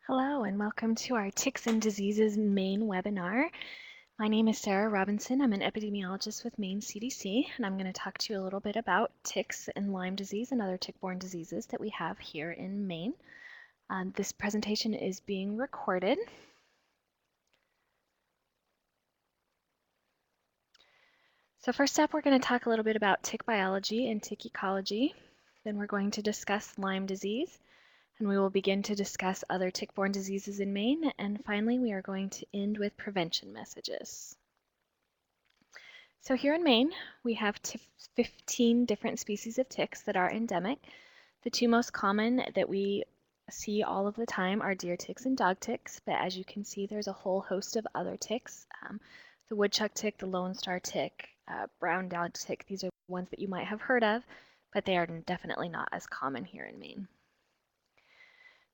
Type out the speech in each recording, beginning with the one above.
Hello and welcome to our Ticks and Diseases Maine webinar. My name is Sara Robinson. I'm an epidemiologist with Maine CDC, and I'm going to talk to you a little bit about ticks and Lyme disease and other tick-borne diseases that we have here in Maine. This presentation is being recorded. So first up, we're going to talk a little bit about tick biology and tick ecology. Then we're going to discuss Lyme disease. And we will begin to discuss other tick-borne diseases in Maine, and finally we are going to end with prevention messages. So here in Maine, we have 15 different species of ticks that are endemic. The two most common that we see all of the time are deer ticks and dog ticks, but as you can see, there's a whole host of other ticks. The woodchuck tick, the lone star tick, brown dog tick, these are ones that you might have heard of, but they are definitely not as common here in Maine.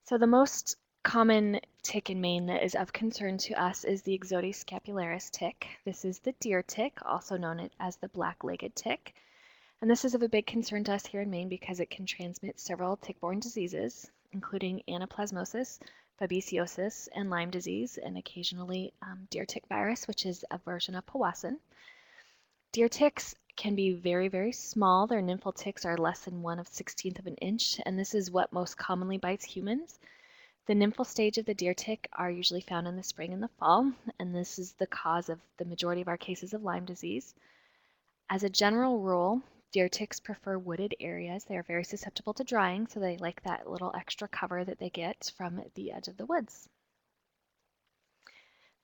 So the most common tick in Maine that is of concern to us is the Ixodes scapularis tick. This is the deer tick, also known as the black-legged tick. And this is of a big concern to us here in Maine because it can transmit several tick-borne diseases, including anaplasmosis, babesiosis, and Lyme disease, and occasionally deer tick virus, which is a version of Powassan. Deer ticks can be very, very small. Their nymphal ticks are less than 1/16 of an inch, and this is what most commonly bites humans. The nymphal stage of the deer tick are usually found in the spring and the fall, and this is the cause of the majority of our cases of Lyme disease. As a general rule, deer ticks prefer wooded areas. They are very susceptible to drying, so they like that little extra cover that they get from the edge of the woods.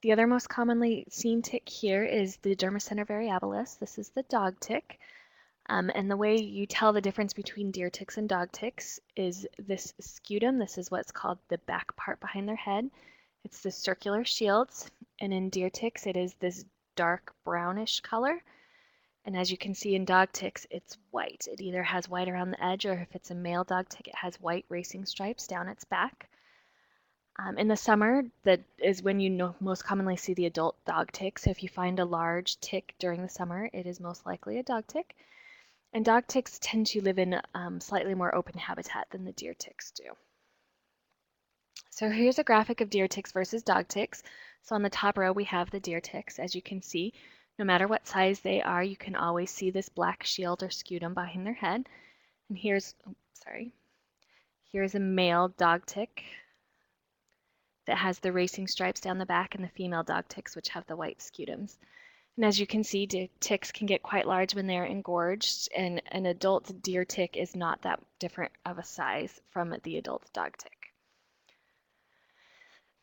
The other most commonly seen tick here is the Dermacentor Variabilis. This is the dog tick. And the way you tell the difference between deer ticks and dog ticks is this scutum. This is what's called the back part behind their head. It's the circular shields. And in deer ticks, it is this dark brownish color. And as you can see in dog ticks, it's white. It either has white around the edge, or if it's a male dog tick, it has white racing stripes down its back. In the summer, that is when you most commonly see the adult dog tick. So if you find a large tick during the summer, it is most likely a dog tick. And dog ticks tend to live in slightly more open habitat than the deer ticks do. So here's a graphic of deer ticks versus dog ticks. So on the top row, we have the deer ticks. As you can see, no matter what size they are, you can always see this black shield or scutum behind their head. And here's a male dog tick that has the racing stripes down the back, and the female dog ticks, which have the white scutums. And as you can see, ticks can get quite large when they're engorged, and an adult deer tick is not that different of a size from the adult dog tick.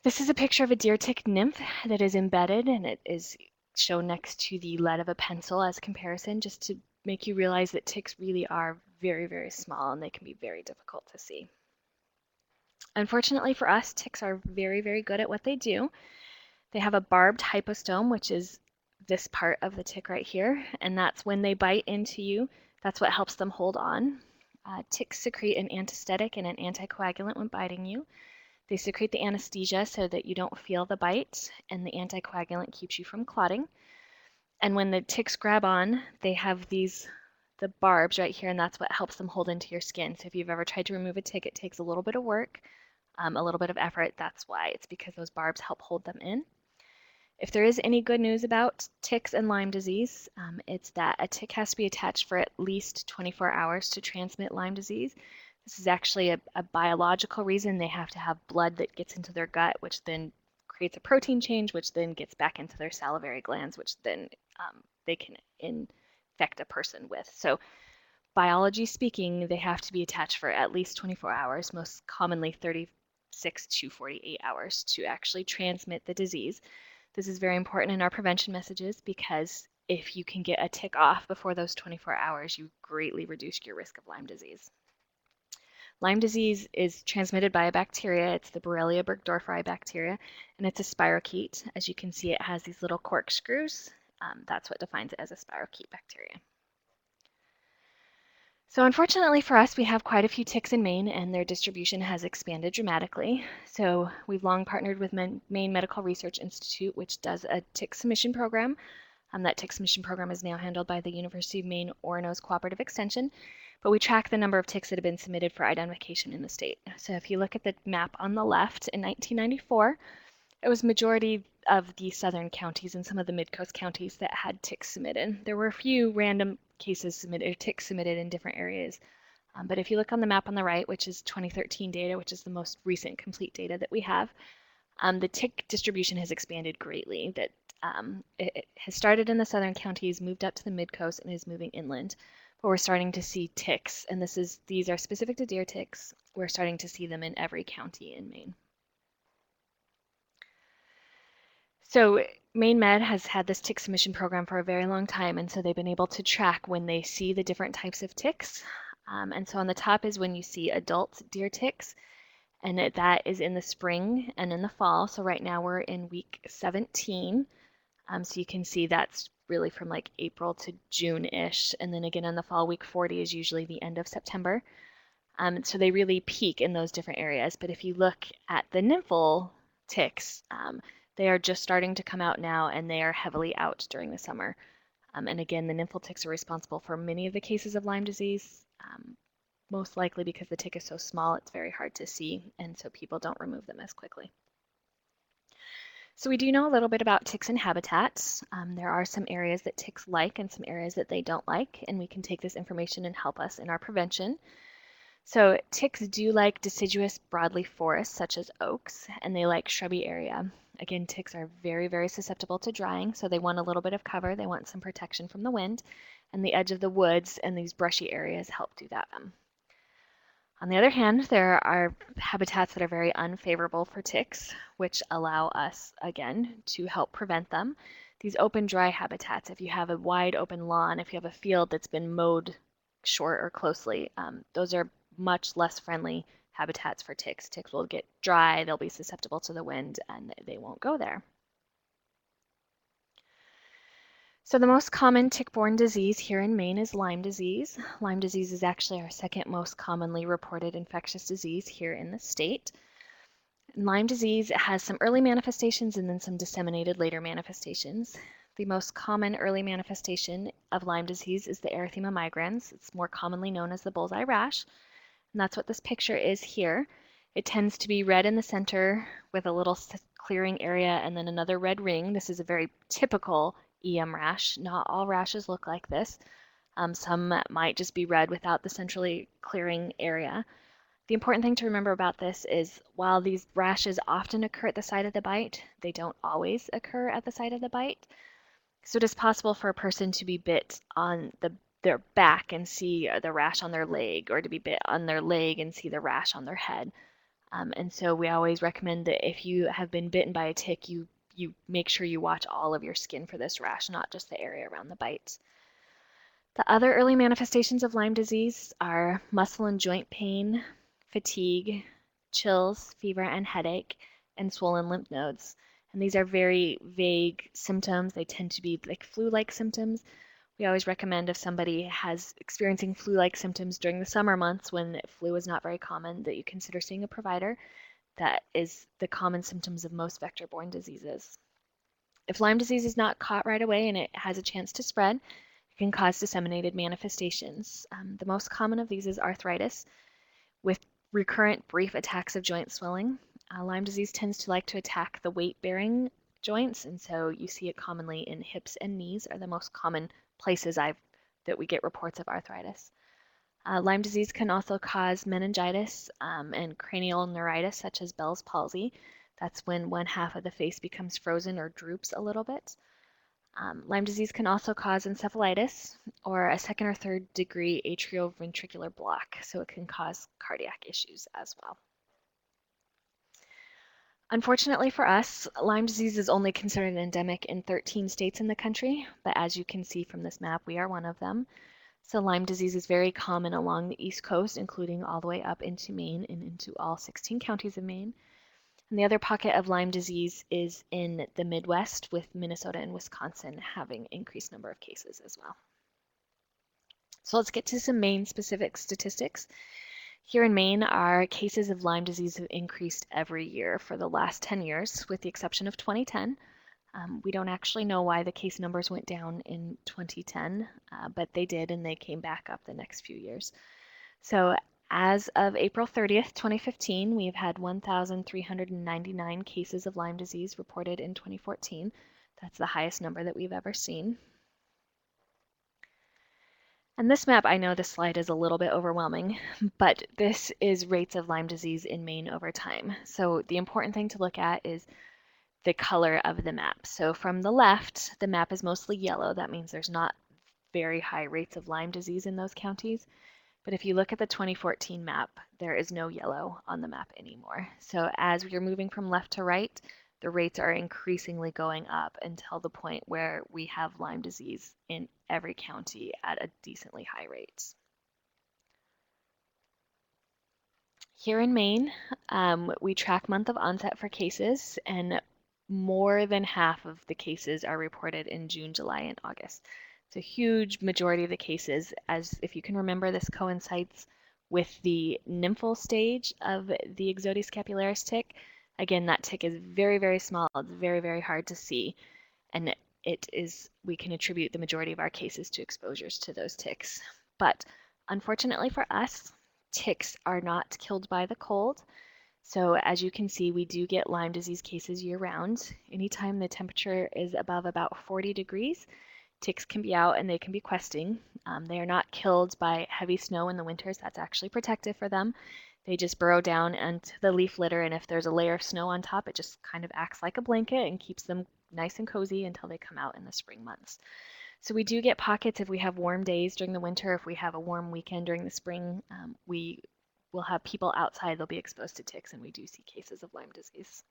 This is a picture of a deer tick nymph that is embedded, and it is shown next to the lead of a pencil as comparison, just to make you realize that ticks really are very, very small, and they can be very difficult to see. Unfortunately for us, ticks are very, very good at what they do. They have a barbed hypostome, which is this part of the tick right here, and that's when they bite into you, that's what helps them hold on. Ticks secrete an anesthetic and an anticoagulant when biting you. They secrete the anesthesia so that you don't feel the bite, and the anticoagulant keeps you from clotting. And when the ticks grab on, they have the barbs right here, and that's what helps them hold into your skin. So if you've ever tried to remove a tick, it takes a little bit of work, a little bit of effort. That's why. It's because those barbs help hold them in. If there is any good news about ticks and Lyme disease, it's that a tick has to be attached for at least 24 hours to transmit Lyme disease. This is actually a biological reason. They have to have blood that gets into their gut, which then creates a protein change, which then gets back into their salivary glands, which then they can infect a person with. So biology speaking, they have to be attached for at least 24 hours, most commonly 36 to 48 hours to actually transmit the disease. This is very important in our prevention messages because if you can get a tick off before those 24 hours, you greatly reduce your risk of Lyme disease. Lyme disease is transmitted by a bacteria. It's the Borrelia burgdorferi bacteria, and it's a spirochete. As you can see, it has these little corkscrews. That's what defines it as a spirochete bacteria. So unfortunately for us, we have quite a few ticks in Maine, and their distribution has expanded dramatically. So we've long partnered with Maine Medical Research Institute, which does a tick submission program. That tick submission program is now handled by the University of Maine Orono's Cooperative Extension. but we track the number of ticks that have been submitted for identification in the state. So if you look at the map on the left, in 1994, it was majority of the southern counties and some of the mid-coast counties that had ticks submitted. There were a few random cases submitted, or ticks submitted in different areas. But if you look on the map on the right, which is 2013 data, which is the most recent complete data that we have, the tick distribution has expanded greatly. That it has started in the southern counties, moved up to the mid-coast, and is moving inland. But we're starting to see ticks, and these are specific to deer ticks. We're starting to see them in every county in Maine. So Maine Med has had this tick submission program for a very long time, and so they've been able to track when they see the different types of ticks. And so on the top is when you see adult deer ticks, and that is in the spring and in the fall. So right now we're in week 17. So you can see that's really from like April to June-ish. And then again in the fall, week 40 is usually the end of September. So they really peak in those different areas. But if you look at the nymphal ticks, they are just starting to come out now, and they are heavily out during the summer. And again, the nymphal ticks are responsible for many of the cases of Lyme disease, most likely because the tick is so small, it's very hard to see, and so people don't remove them as quickly. So we do know a little bit about ticks and habitats. There are some areas that ticks like and some areas that they don't like, and we can take this information and help us in our prevention. So ticks do like deciduous broadleaf forests such as oaks, and they like shrubby area. Again, ticks are very, very susceptible to drying, so they want a little bit of cover. They want some protection from the wind, and the edge of the woods and these brushy areas help do that. On the other hand, there are habitats that are very unfavorable for ticks, which allow us, again, to help prevent them. These open, dry habitats, if you have a wide open lawn, if you have a field that's been mowed short or closely, those are much less friendly habitats for ticks. Ticks will get dry, they'll be susceptible to the wind, and they won't go there. So the most common tick-borne disease here in Maine is Lyme disease. Lyme disease is actually our second most commonly reported infectious disease here in the state. Lyme disease has some early manifestations and then some disseminated later manifestations. The most common early manifestation of Lyme disease is the erythema migrans. It's more commonly known as the bullseye rash, and that's what this picture is here. It tends to be red in the center with a little clearing area and then another red ring. This is a very typical EM rash. Not all rashes look like this. Some might just be red without the centrally clearing area. The important thing to remember about this is while these rashes often occur at the site of the bite, they don't always occur at the site of the bite. So it is possible for a person to be bit on their back and see the rash on their leg, or to be bit on their leg and see the rash on their head. And so we always recommend that if you have been bitten by a tick, you make sure you watch all of your skin for this rash, not just the area around the bite. The other early manifestations of Lyme disease are muscle and joint pain, fatigue, chills, fever and headache, and swollen lymph nodes. And these are very vague symptoms. They tend to be like flu-like symptoms. We always recommend if somebody has experiencing flu-like symptoms during the summer months when flu is not very common, that you consider seeing a provider. That is the common symptoms of most vector-borne diseases. If Lyme disease is not caught right away and it has a chance to spread, it can cause disseminated manifestations. The most common of these is arthritis with recurrent brief attacks of joint swelling. Lyme disease tends to like to attack the weight-bearing joints, and so you see it commonly in hips and knees are the most common places that we get reports of arthritis. Lyme disease can also cause meningitis and cranial neuritis, such as Bell's palsy. That's when one half of the face becomes frozen or droops a little bit. Lyme disease can also cause encephalitis or a second or third degree atrioventricular block, so it can cause cardiac issues as well. Unfortunately for us, Lyme disease is only considered endemic in 13 states in the country, but as you can see from this map, we are one of them. So Lyme disease is very common along the East Coast, including all the way up into Maine and into all 16 counties of Maine. And the other pocket of Lyme disease is in the Midwest, with Minnesota and Wisconsin having increased number of cases as well. So let's get to some Maine-specific statistics. Here in Maine, our cases of Lyme disease have increased every year for the last 10 years, with the exception of 2010. We don't actually know why the case numbers went down in 2010, but they did, and they came back up the next few years. So as of April 30th, 2015, we've had 1,399 cases of Lyme disease reported in 2014. That's the highest number that we've ever seen. And this map, I know this slide is a little bit overwhelming, but this is rates of Lyme disease in Maine over time. So the important thing to look at is the color of the map. So from the left, the map is mostly yellow. That means there's not very high rates of Lyme disease in those counties. But if you look at the 2014 map, there is no yellow on the map anymore. So as we are moving from left to right, the rates are increasingly going up until the point where we have Lyme disease in every county at a decently high rate. Here in Maine, we track month of onset for cases, and more than half of the cases are reported in June, July, and August. It's a huge majority of the cases, as if you can remember, this coincides with the nymphal stage of the Ixodes scapularis tick. Again, that tick is very, very small. It's very, very hard to see, and we can attribute the majority of our cases to exposures to those ticks. But unfortunately for us, ticks are not killed by the cold. So as you can see, we do get Lyme disease cases year round. Anytime the temperature is above about 40 degrees, ticks can be out and they can be questing. They are not killed by heavy snow in the winters. That's actually protective for them. They just burrow down into the leaf litter, and if there's a layer of snow on top, it just kind of acts like a blanket and keeps them nice and cozy until they come out in the spring months. So we do get pockets if we have warm days during the winter. If we have a warm weekend during the spring, we will have people outside, they'll be exposed to ticks, and we do see cases of Lyme disease.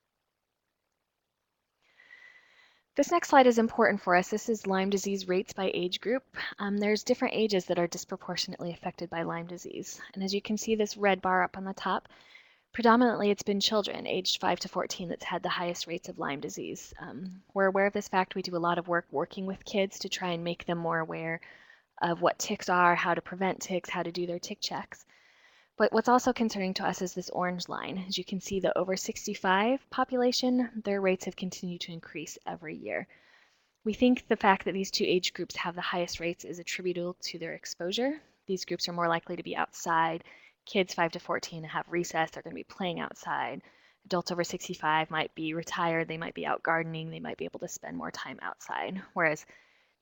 This next slide is important for us. This is Lyme disease rates by age group. There's different ages that are disproportionately affected by Lyme disease. And as you can see, this red bar up on the top, predominantly it's been children aged 5 to 14 that's had the highest rates of Lyme disease. We're aware of this fact. We do a lot of work working with kids to try and make them more aware of what ticks are, how to prevent ticks, how to do their tick checks. But what's also concerning to us is this orange line. As you can see, the over 65 population, their rates have continued to increase every year. We think the fact that these two age groups have the highest rates is attributable to their exposure. These groups are more likely to be outside. Kids 5 to 14 have recess, they're going to be playing outside. Adults over 65 might be retired, they might be out gardening, they might be able to spend more time outside. Whereas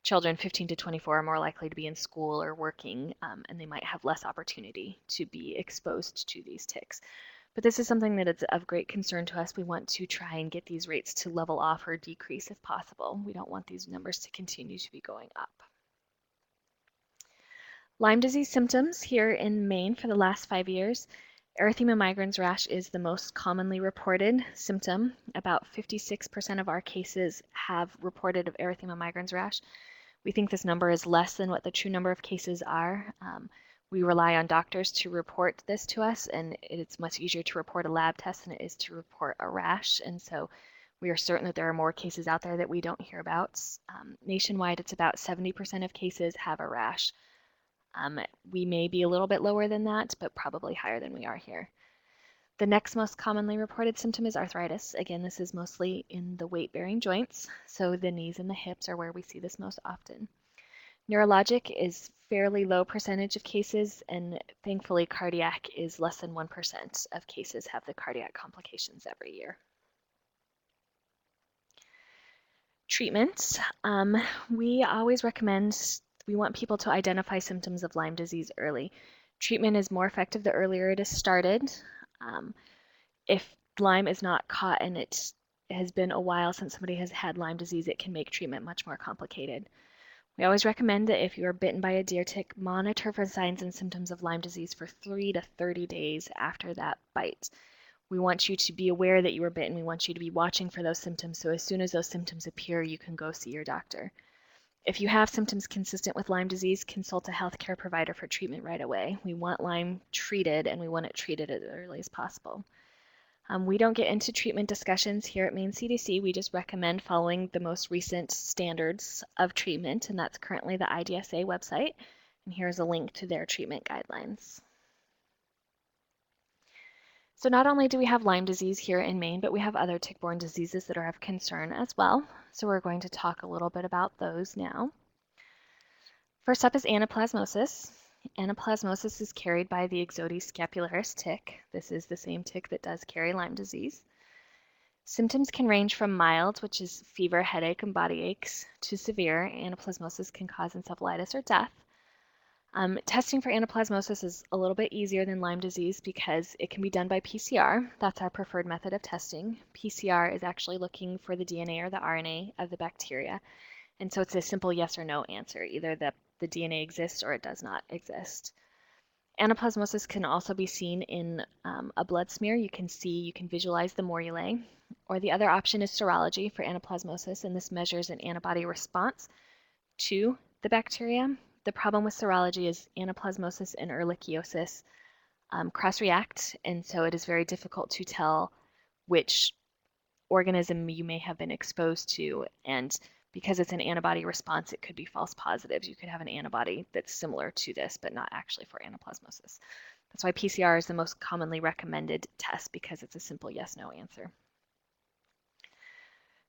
children 15 to 24 are more likely to be in school or working, and they might have less opportunity to be exposed to these ticks. But this is something that is of great concern to us. We want to try and get these rates to level off or decrease if possible. We don't want these numbers to continue to be going up. Lyme disease symptoms here in Maine for the last 5 years. Erythema migrans rash is the most commonly reported symptom. About 56% of our cases have reported of erythema migrans rash. We think this number is less than what the true number of cases are. We rely on doctors to report this to us, and it's much easier to report a lab test than it is to report a rash. And so we are certain that there are more cases out there that we don't hear about. Nationwide, it's about 70% of cases have a rash. We may be a little bit lower than that, but probably higher than we are here. The next most commonly reported symptom is arthritis. Again, this is mostly in the weight-bearing joints, so the knees and the hips are where we see this most often. Neurologic is fairly low percentage of cases, and thankfully cardiac is less than 1% of cases have the cardiac complications every year. Treatments. We always recommend, we want people to identify symptoms of Lyme disease early. Treatment is more effective the earlier it is started. If Lyme is not caught and it has been a while since somebody has had Lyme disease, it can make treatment much more complicated. We always recommend that if you are bitten by a deer tick, monitor for signs and symptoms of Lyme disease for 3 to 30 days after that bite. We want you to be aware that you were bitten. We want you to be watching for those symptoms, so as soon as those symptoms appear, you can go see your doctor. If you have symptoms consistent with Lyme disease, consult a healthcare provider for treatment right away. We want Lyme treated, and we want it treated as early as possible. We don't get into treatment discussions here at Maine CDC. We just recommend following the most recent standards of treatment, and that's currently the IDSA website. And here's a link to their treatment guidelines. So not only do we have Lyme disease here in Maine, but we have other tick-borne diseases that are of concern as well. So we're going to talk a little bit about those now. First up is anaplasmosis. Anaplasmosis is carried by the Ixodes scapularis tick. This is the same tick that does carry Lyme disease. Symptoms can range from mild, which is fever, headache, and body aches, to severe. Anaplasmosis can cause encephalitis or death. Testing for anaplasmosis is a little bit easier than Lyme disease because it can be done by PCR. That's our preferred method of testing. PCR is actually looking for the DNA or the RNA of the bacteria. And so it's a simple yes or no answer. Either the DNA exists or it does not exist. Anaplasmosis can also be seen in a blood smear. You can visualize the morulae. Or the other option is serology for anaplasmosis, and this measures an antibody response to the bacteria. The problem with serology is anaplasmosis and ehrlichiosis cross-react, and so it is very difficult to tell which organism you may have been exposed to, and because it's an antibody response, it could be false positives. You could have an antibody that's similar to this, but not actually for anaplasmosis. That's why PCR is the most commonly recommended test, because it's a simple yes-no answer.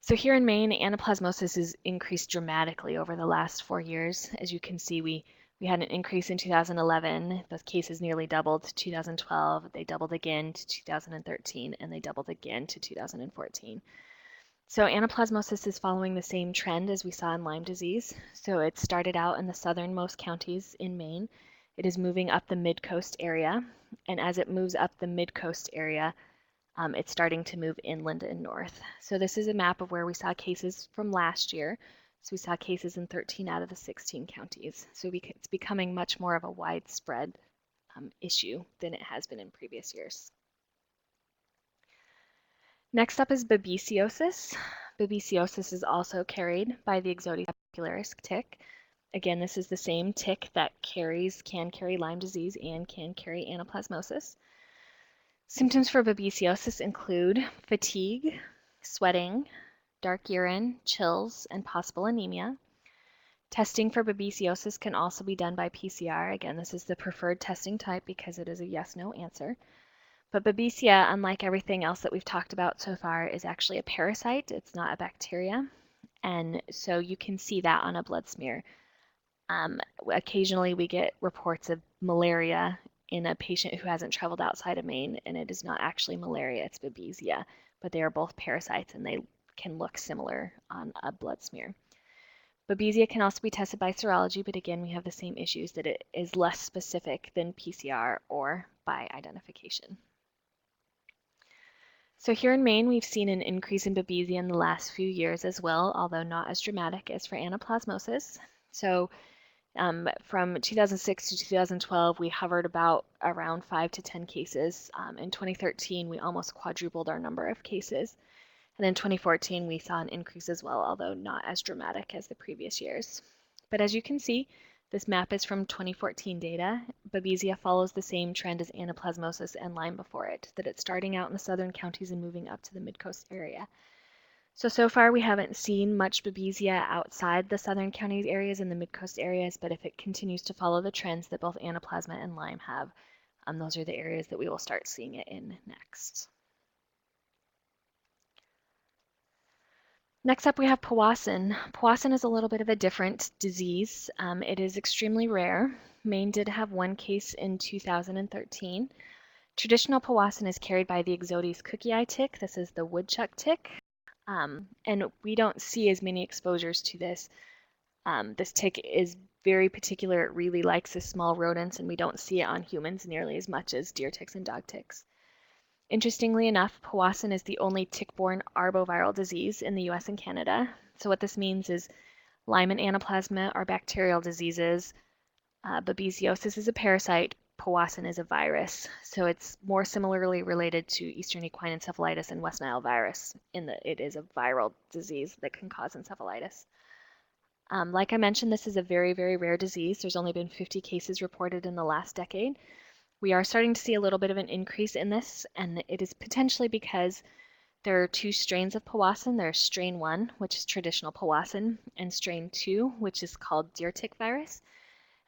So here in Maine, anaplasmosis has increased dramatically over the last 4 years. As you can see, we had an increase in 2011. Those cases nearly doubled to 2012. They doubled again to 2013, and they doubled again to 2014. So anaplasmosis is following the same trend as we saw in Lyme disease. So it started out in the southernmost counties in Maine. It is moving up the mid-coast area, and as it moves up the mid-coast area, it's starting to move inland and north. So this is a map of where we saw cases from last year. So we saw cases in 13 out of the 16 counties. So it's becoming much more of a widespread issue than it has been in previous years. Next up is babesiosis. Babesiosis is also carried by the Ixodes scapularis tick. Again, this is the same tick that can carry Lyme disease and can carry anaplasmosis. Symptoms for babesiosis include fatigue, sweating, dark urine, chills, and possible anemia. Testing for babesiosis can also be done by PCR. Again, this is the preferred testing type because it is a yes-no answer. But Babesia, unlike everything else that we've talked about so far, is actually a parasite. It's not a bacteria. And so you can see that on a blood smear. Occasionally we get reports of malaria in a patient who hasn't traveled outside of Maine, and it is not actually malaria, it's Babesia, but they are both parasites and they can look similar on a blood smear. Babesia can also be tested by serology, but again, we have the same issues that it is less specific than PCR or by identification. So here in Maine, we've seen an increase in Babesia in the last few years as well, although not as dramatic as for anaplasmosis. So from 2006 to 2012, we hovered about around 5 to 10 cases. In 2013, we almost quadrupled our number of cases. And in 2014, we saw an increase as well, although not as dramatic as the previous years. But as you can see, this map is from 2014 data. Babesia follows the same trend as anaplasmosis and Lyme before it, that it's starting out in the southern counties and moving up to the mid-coast area. So far we haven't seen much Babesia outside the southern counties areas and the mid-coast areas, but if it continues to follow the trends that both anaplasma and Lyme have, those are the areas that we will start seeing it in next. Next up we have Powassan. Powassan is a little bit of a different disease. It is extremely rare. Maine did have one case in 2013. Traditional Powassan is carried by the Ixodes cookie eye tick. This is the woodchuck tick. And we don't see as many exposures to this. This tick is very particular. It really likes the small rodents, and we don't see it on humans nearly as much as deer ticks and dog ticks. Interestingly enough, Powassan is the only tick-borne arboviral disease in the US and Canada. So what this means is Lyme and Anaplasma are bacterial diseases. Babesiosis is a parasite. Powassan is a virus. So it's more similarly related to Eastern equine encephalitis and West Nile virus in that it is a viral disease that can cause encephalitis. Like I mentioned, this is a very, very rare disease. There's only been 50 cases reported in the last decade. We are starting to see a little bit of an increase in this, and it is potentially because there are two strains of Powassan. There's strain 1, which is traditional Powassan, and strain 2, which is called deer tick virus.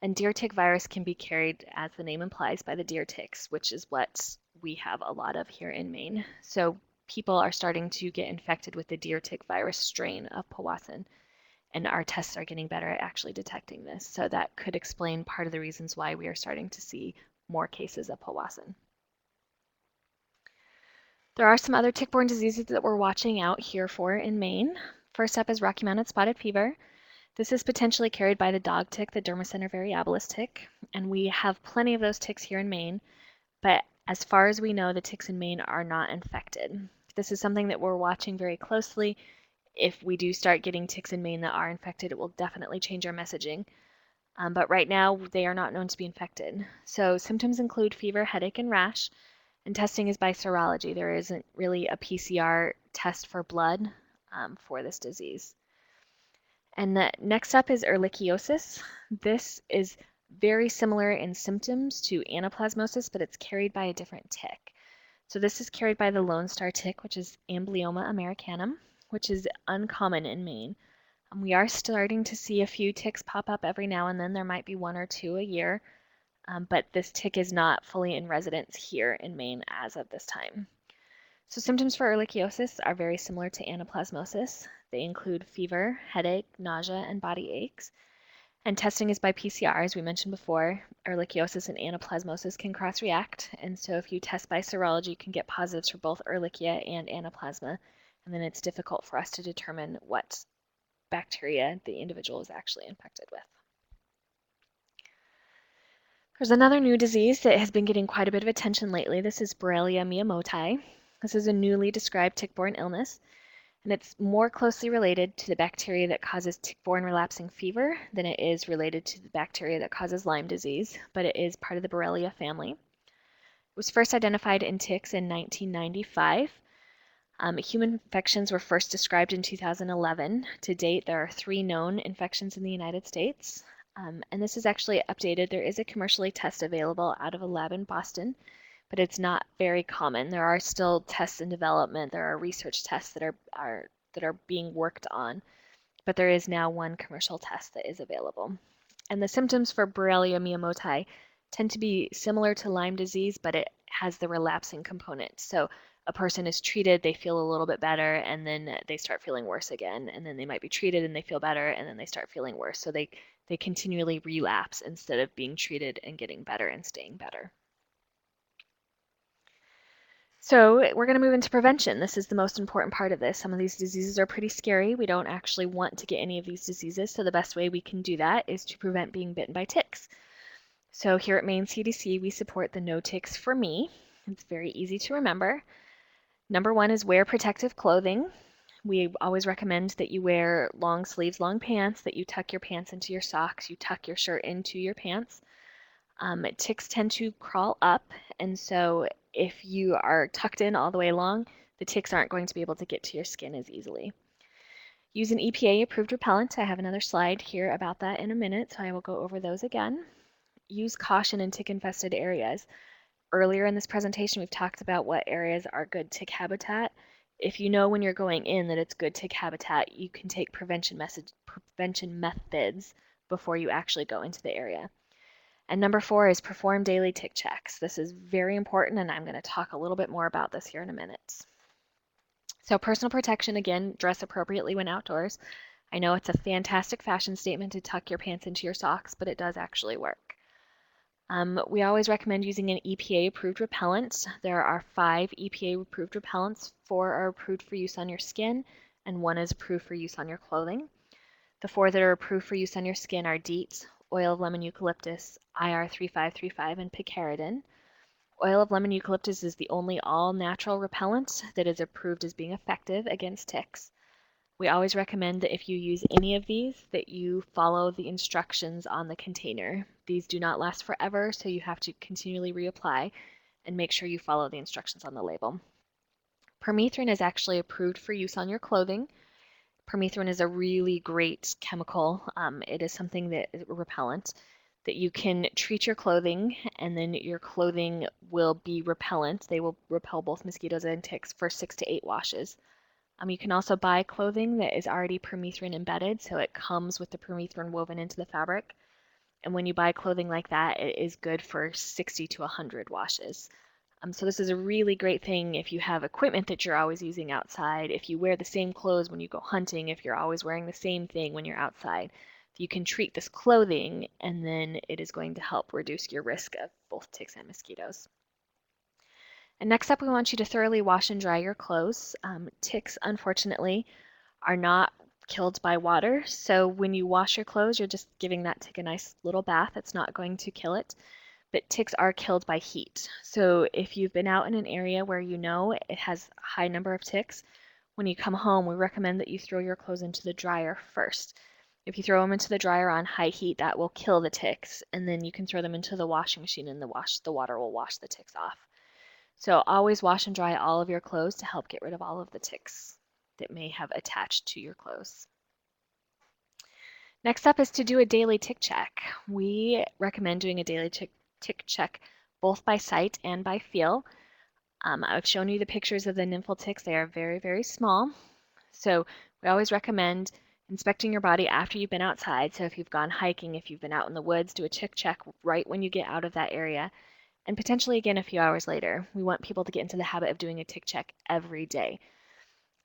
And deer tick virus can be carried, as the name implies, by the deer ticks, which is what we have a lot of here in Maine. So people are starting to get infected with the deer tick virus strain of Powassan. and our tests are getting better at actually detecting this. So that could explain part of the reasons why we are starting to see more cases of Powassan. There are some other tick-borne diseases that we're watching out here for in Maine. First up is Rocky Mountain spotted fever. This is potentially carried by the dog tick, the Dermacentor variabilis tick, and we have plenty of those ticks here in Maine, but as far as we know, the ticks in Maine are not infected. This is something that we're watching very closely. If we do start getting ticks in Maine that are infected, it will definitely change our messaging. But right now, they are not known to be infected. So symptoms include fever, headache, and rash, and testing is by serology. There isn't really a PCR test for blood for this disease. And the next up is ehrlichiosis. This is very similar in symptoms to anaplasmosis, but it's carried by a different tick. So this is carried by the Lone Star tick, which is Amblyomma americanum, which is uncommon in Maine. We are starting to see a few ticks pop up every now and then. There might be one or two a year, but this tick is not fully in residence here in Maine as of this time. So symptoms for ehrlichiosis are very similar to anaplasmosis. They include fever, headache, nausea, and body aches. And testing is by PCR, as we mentioned before. Ehrlichiosis and anaplasmosis can cross-react, and so if you test by serology, you can get positives for both Ehrlichia and Anaplasma, and then it's difficult for us to determine what bacteria the individual is actually infected with. There's another new disease that has been getting quite a bit of attention lately. This is Borrelia miyamotoi. This is a newly described tick-borne illness, and it's more closely related to the bacteria that causes tick-borne relapsing fever than it is related to the bacteria that causes Lyme disease, but it is part of the Borrelia family. It was first identified in ticks in 1995. Human infections were first described in 2011. To date, there are 3 known infections in the United States. And this is actually updated. There is a commercially test available out of a lab in Boston, but it's not very common. There are still tests in development. There are research tests that are being worked on, but there is now one commercial test that is available. And the symptoms for Borrelia miyamotoi tend to be similar to Lyme disease, but it has the relapsing component. So a person is treated, they feel a little bit better, and then they start feeling worse again. And then they might be treated and they feel better, and then they start feeling worse. So they continually relapse instead of being treated and getting better and staying better. So we're going to move into prevention. This is the most important part of this. Some of these diseases are pretty scary. We don't actually want to get any of these diseases, so the best way we can do that is to prevent being bitten by ticks. So here at Maine CDC, we support the No Ticks for Me. It's very easy to remember. Number 1 is wear protective clothing. We always recommend that you wear long sleeves, long pants, that you tuck your pants into your socks, you tuck your shirt into your pants. Ticks tend to crawl up, and so if you are tucked in all the way along, the ticks aren't going to be able to get to your skin as easily. Use an EPA-approved repellent. I have another slide here about that in a minute, so I will go over those again. Use caution in tick-infested areas. Earlier in this presentation, we've talked about what areas are good tick habitat. If you know when you're going in that it's good tick habitat, you can take prevention methods before you actually go into the area. And number 4 is perform daily tick checks. This is very important, and I'm going to talk a little bit more about this here in a minute. So personal protection, again, dress appropriately when outdoors. I know it's a fantastic fashion statement to tuck your pants into your socks, but it does actually work. We always recommend using an EPA-approved repellent. There are 5 EPA-approved repellents. 4 are approved for use on your skin, and 1 is approved for use on your clothing. The 4 that are approved for use on your skin are DEET, oil of lemon eucalyptus, IR3535, and picaridin. Oil of lemon eucalyptus is the only all-natural repellent that is approved as being effective against ticks. We always recommend that if you use any of these, that you follow the instructions on the container. These do not last forever, so you have to continually reapply and make sure you follow the instructions on the label. Permethrin is actually approved for use on your clothing. Permethrin is a really great chemical. It is something that is a repellent that you can treat your clothing, and then your clothing will be repellent. They will repel both mosquitoes and ticks for 6 to 8 washes. You can also buy clothing that is already permethrin embedded, so it comes with the permethrin woven into the fabric. And when you buy clothing like that, it is good for 60 to 100 washes. So this is a really great thing if you have equipment that you're always using outside, if you wear the same clothes when you go hunting, if you're always wearing the same thing when you're outside. You can treat this clothing, and then it is going to help reduce your risk of both ticks and mosquitoes. And next up, we want you to thoroughly wash and dry your clothes. Ticks, unfortunately, are not killed by water, so when you wash your clothes, you're just giving that tick a nice little bath. It's not going to kill it. But ticks are killed by heat. So if you've been out in an area where you know it has a high number of ticks, when you come home, we recommend that you throw your clothes into the dryer first. If you throw them into the dryer on high heat, that will kill the ticks, and then you can throw them into the washing machine and the water will wash the ticks off. So always wash and dry all of your clothes to help get rid of all of the ticks that may have attached to your clothes. Next up is to do a daily tick check. We recommend doing a daily tick check both by sight and by feel. I've shown you the pictures of the nymphal ticks. They are very, very small. So we always recommend inspecting your body after you've been outside. So if you've gone hiking, if you've been out in the woods, do a tick check right when you get out of that area, and potentially again a few hours later. We want people to get into the habit of doing a tick check every day.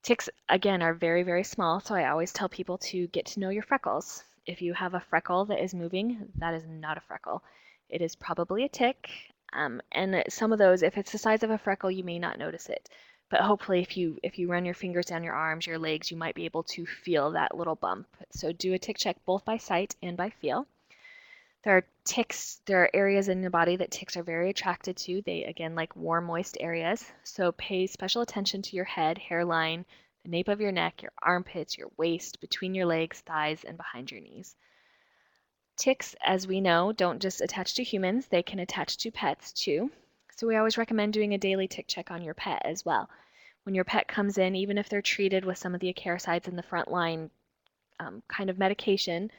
Ticks, again, are very, very small, so I always tell people to get to know your freckles. If you have a freckle that is moving, that is not a freckle. It is probably a tick, and some of those, if it's the size of a freckle, you may not notice it. But hopefully if you run your fingers down your arms, your legs, you might be able to feel that little bump. So do a tick check both by sight and by feel. There are areas in the body that ticks are very attracted to. They, again, like warm, moist areas. So pay special attention to your head, hairline, the nape of your neck, your armpits, your waist, between your legs, thighs, and behind your knees. Ticks, as we know, don't just attach to humans. They can attach to pets too. So we always recommend doing a daily tick check on your pet as well. When your pet comes in, even if they're treated with some of the acaricides in the front line kind of medication,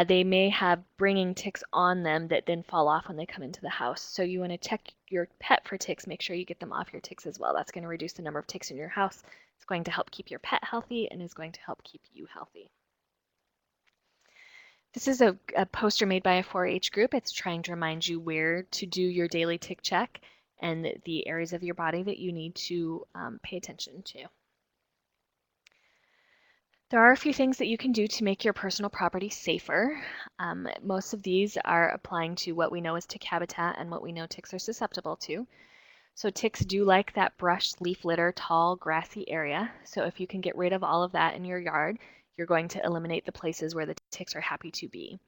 they may have bringing ticks on them that then fall off when they come into the house. So you want to check your pet for ticks, make sure you get them off your ticks as well. That's going to reduce the number of ticks in your house. It's going to help keep your pet healthy and is going to help keep you healthy. This is a poster made by a 4-H group. It's trying to remind you where to do your daily tick check and the areas of your body that you need to pay attention to. There are a few things that you can do to make your personal property safer. Most of these are applying to what we know is tick habitat and what we know ticks are susceptible to. So ticks do like that brush, leaf litter, tall, grassy area. So if you can get rid of all of that in your yard, you're going to eliminate the places where the ticks are happy to be.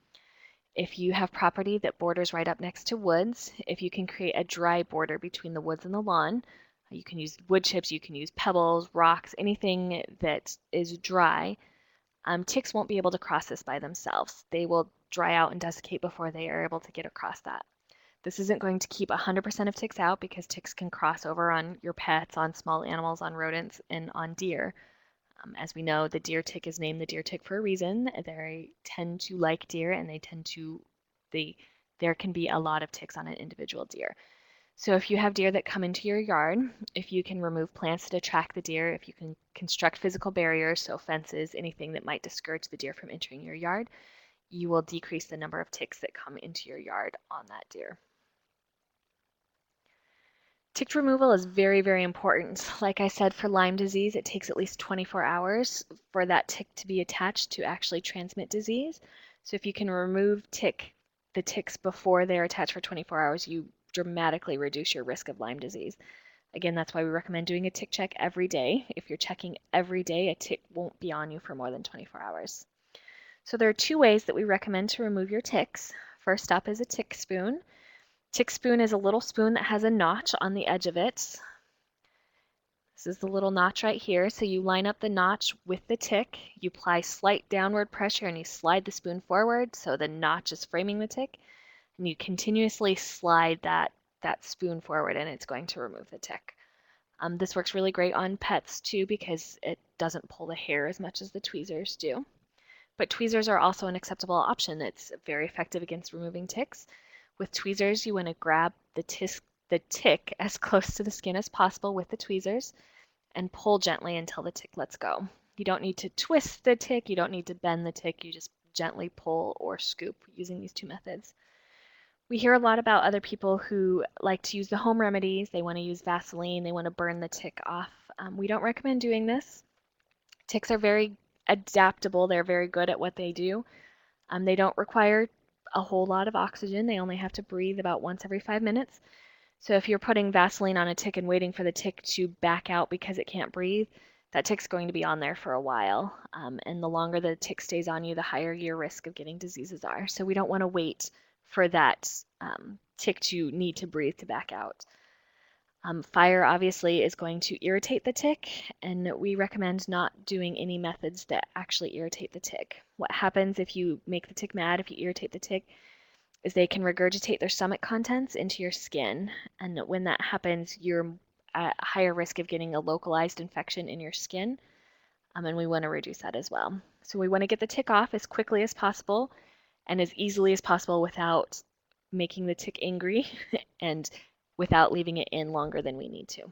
If you have property that borders right up next to woods, if you can create a dry border between the woods and the lawn, you can use wood chips, you can use pebbles, rocks, anything that is dry. Ticks won't be able to cross this by themselves. They will dry out and desiccate before they are able to get across that. This isn't going to keep 100% of ticks out because ticks can cross over on your pets, on small animals, on rodents, and on deer. As we know, the deer tick is named the deer tick for a reason. They tend to like deer, and there can be a lot of ticks on an individual deer. So if you have deer that come into your yard, if you can remove plants that attract the deer, if you can construct physical barriers, so fences, anything that might discourage the deer from entering your yard, you will decrease the number of ticks that come into your yard on that deer. Tick removal is very, very important. Like I said, for Lyme disease, it takes at least 24 hours for that tick to be attached to actually transmit disease. So if you can remove the ticks before they're attached for 24 hours, you dramatically reduce your risk of Lyme disease. Again, that's why we recommend doing a tick check every day. If you're checking every day, a tick won't be on you for more than 24 hours. So there are 2 ways that we recommend to remove your ticks. First up is a tick spoon. Tick spoon is a little spoon that has a notch on the edge of it. This is the little notch right here. So you line up the notch with the tick, you apply slight downward pressure, and you slide the spoon forward so the notch is framing the tick, and you continuously slide that spoon forward and it's going to remove the tick. This works really great on pets too because it doesn't pull the hair as much as the tweezers do. But tweezers are also an acceptable option. It's very effective against removing ticks. With tweezers, you want to grab the tick as close to the skin as possible with the tweezers and pull gently until the tick lets go. You don't need to twist the tick, you don't need to bend the tick, you just gently pull or scoop using these 2 methods. We hear a lot about other people who like to use the home remedies. They want to use Vaseline, they want to burn the tick off. We don't recommend doing this. Ticks are very adaptable, they're very good at what they do. They don't require a whole lot of oxygen, they only have to breathe about once every 5 minutes. So if you're putting Vaseline on a tick and waiting for the tick to back out because it can't breathe, that tick's going to be on there for a while. And the longer the tick stays on you, the higher your risk of getting diseases are. So we don't want to wait for that tick to need to breathe to back out. Fire obviously is going to irritate the tick, and we recommend not doing any methods that actually irritate the tick. What happens if you make the tick mad, if you irritate the tick, is they can regurgitate their stomach contents into your skin. And when that happens, you're at a higher risk of getting a localized infection in your skin. And we want to reduce that as well. So we want to get the tick off as quickly as possible and as easily as possible without making the tick angry and without leaving it in longer than we need to.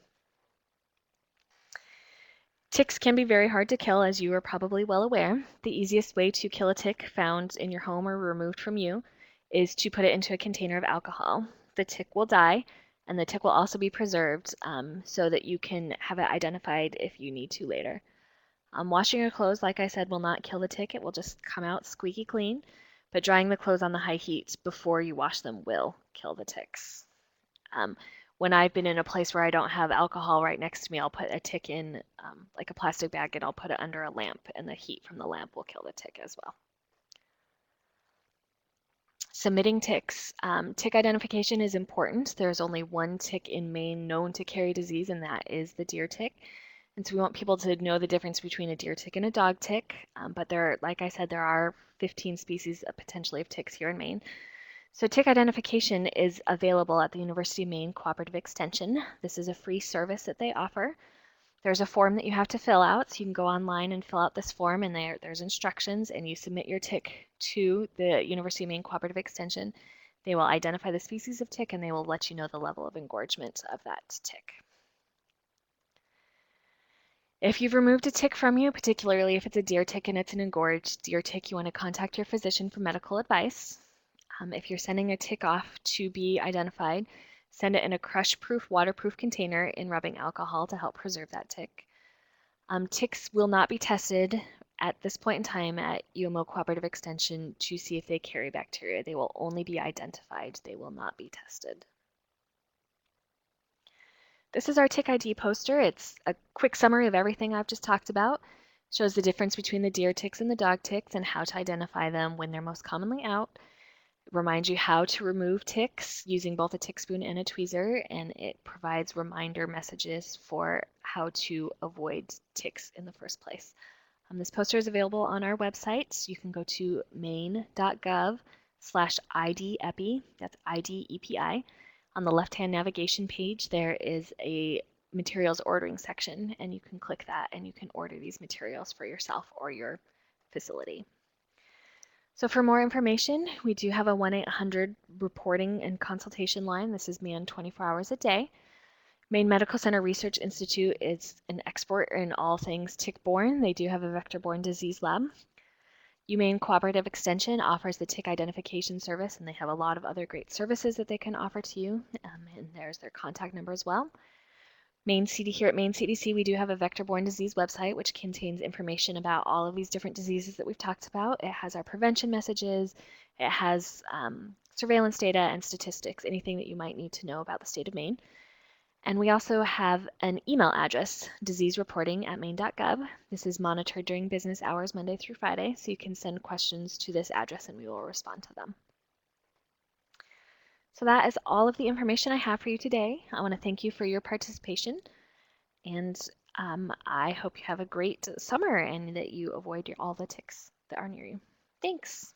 Ticks can be very hard to kill, as you are probably well aware. The easiest way to kill a tick found in your home or removed from you is to put it into a container of alcohol. The tick will die, and the tick will also be preserved so that you can have it identified if you need to later. Washing your clothes, like I said, will not kill the tick. It will just come out squeaky clean, but drying the clothes on the high heat before you wash them will kill the ticks. When I've been in a place where I don't have alcohol right next to me, I'll put a tick in like a plastic bag and I'll put it under a lamp, and the heat from the lamp will kill the tick as well. Submitting ticks. Tick identification is important. There's only one tick in Maine known to carry disease, and that is the deer tick. And so we want people to know the difference between a deer tick and a dog tick. But there, like I said, there are 15 species potentially of ticks here in Maine. So tick identification is available at the University of Maine Cooperative Extension. This is a free service that they offer. There's a form that you have to fill out, so you can go online and fill out this form, and there's instructions, and you submit your tick to the University of Maine Cooperative Extension. They will identify the species of tick, and they will let you know the level of engorgement of that tick. If you've removed a tick from you, particularly if it's a deer tick and it's an engorged deer tick, you want to contact your physician for medical advice. If you're sending a tick off to be identified, send it in a crush-proof, waterproof container in rubbing alcohol to help preserve that tick. Ticks will not be tested at this point in time at UMO Cooperative Extension to see if they carry bacteria. They will only be identified. They will not be tested. This is our Tick ID poster. It's a quick summary of everything I've just talked about. It shows the difference between the deer ticks and the dog ticks and how to identify them when they're most commonly out. It reminds you how to remove ticks using both a tick spoon and a tweezer, and it provides reminder messages for how to avoid ticks in the first place. This poster is available on our website. You can go to maine.gov/IDEPI, that's IDEPI. On the left-hand navigation page, there is a materials ordering section, and you can click that and you can order these materials for yourself or your facility. So for more information, we do have a 1-800 reporting and consultation line. This is manned 24 hours a day. Maine Medical Center Research Institute is an expert in all things tick-borne. They do have a vector-borne disease lab. UMaine Cooperative Extension offers the tick identification service, and they have a lot of other great services that they can offer to you. And there's their contact number as well. Here at Maine CDC, we do have a vector-borne disease website, which contains information about all of these different diseases that we've talked about. It has our prevention messages, it has surveillance data and statistics, anything that you might need to know about the state of Maine. And we also have an email address, diseasereporting@maine.gov. This is monitored during business hours, Monday through Friday, so you can send questions to this address and we will respond to them. So that is all of the information I have for you today. I want to thank you for your participation, and I hope you have a great summer and that you avoid all the ticks that are near you. Thanks.